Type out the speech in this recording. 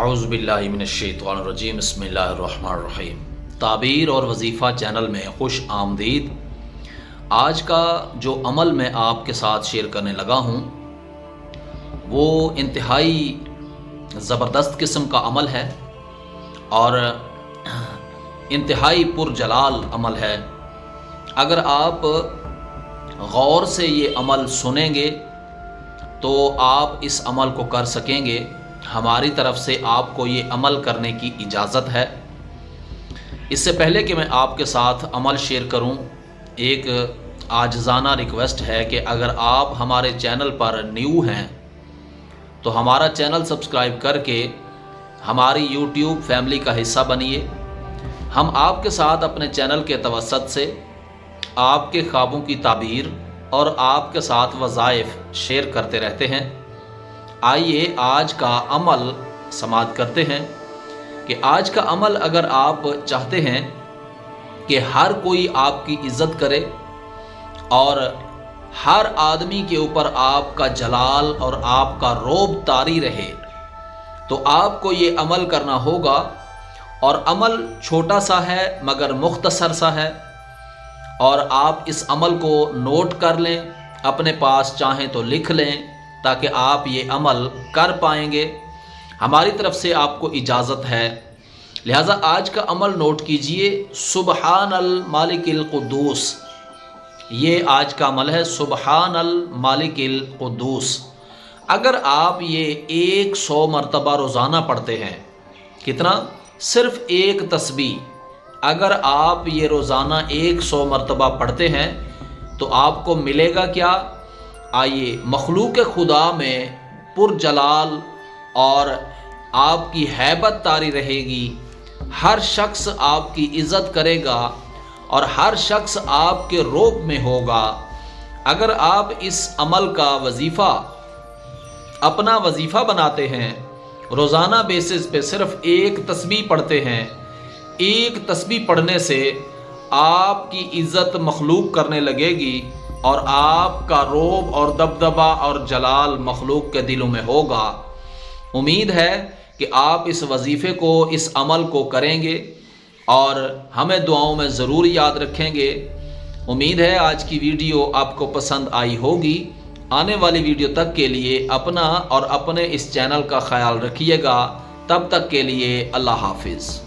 अऊज़ु बिल्लाहि मिनश्शैतानिर्रजीम बिस्मिल्लाहिर्रहमानिर्रहीम। ताबीर और वजीफ़ा चैनल में खुश आमदीद। आज का जो अमल मैं आपके साथ शेयर करने लगा हूँ वो इंतहाई ज़बरदस्त किस्म का अमल है और इंतहाई पुरजलाल अमल है। अगर आप गौर से ये अमल सुनेंगे तो आप इस अमल को कर सकेंगे। हमारी तरफ से आपको ये अमल करने की इजाज़त है। इससे पहले कि मैं आपके साथ अमल शेयर करूं, एक आजिज़ाना रिक्वेस्ट है कि अगर आप हमारे चैनल पर न्यू हैं तो हमारा चैनल सब्सक्राइब करके हमारी यूट्यूब फैमिली का हिस्सा बनिए। हम आपके साथ अपने चैनल के तवस्सुत से आपके ख्वाबों की ताबीर और आपके साथ वज़ाइफ शेयर करते रहते हैं। आइए आज का अमल समाप्त करते हैं कि आज का अमल अगर आप चाहते हैं कि हर कोई आपकी इज़्ज़त करे और हर आदमी के ऊपर आपका जलाल और आपका रोब तारी रहे तो आपको ये अमल करना होगा। और अमल छोटा सा है मगर मुख्तसर सा है और आप इस अमल को नोट कर लें, अपने पास चाहें तो लिख लें ताकि आप ये अमल कर पाएंगे। हमारी तरफ से आपको इजाज़त है, लिहाजा आज का अमल नोट कीजिए। सुबहानल मालिकिल कुद्दूस, ये आज का अमल है। सुबहानल मालिकिल कुद्दूस अगर आप ये 100 मरतबा रोज़ाना पढ़ते हैं, कितना? सिर्फ एक तस्बीह अगर आप ये रोज़ाना 100 मरतबा पढ़ते हैं तो आपको मिलेगा क्या? आइए, मखलूक खुदा में पुरजलाल और आपकी हैबत तारी रहेगी। हर शख्स आपकी इज़्ज़त करेगा और हर शख्स आपके रोब में होगा। अगर आप इस अमल का वजीफ़ा अपना वजीफ़ा बनाते हैं, रोज़ाना बेसिस पे सिर्फ एक तस्बीह पढ़ते हैं, एक तस्बीह पढ़ने से आपकी इज़्ज़त मखलूक करने लगेगी और आपका रोब और दबदबा और जलाल मखलूक के दिलों में होगा। उम्मीद है कि आप इस वजीफ़े को, इस अमल को करेंगे और हमें दुआओं में ज़रूर याद रखेंगे। उम्मीद है आज की वीडियो आपको पसंद आई होगी। आने वाली वीडियो तक के लिए अपना और अपने इस चैनल का ख्याल रखिएगा। तब तक के लिए अल्लाह हाफिज़।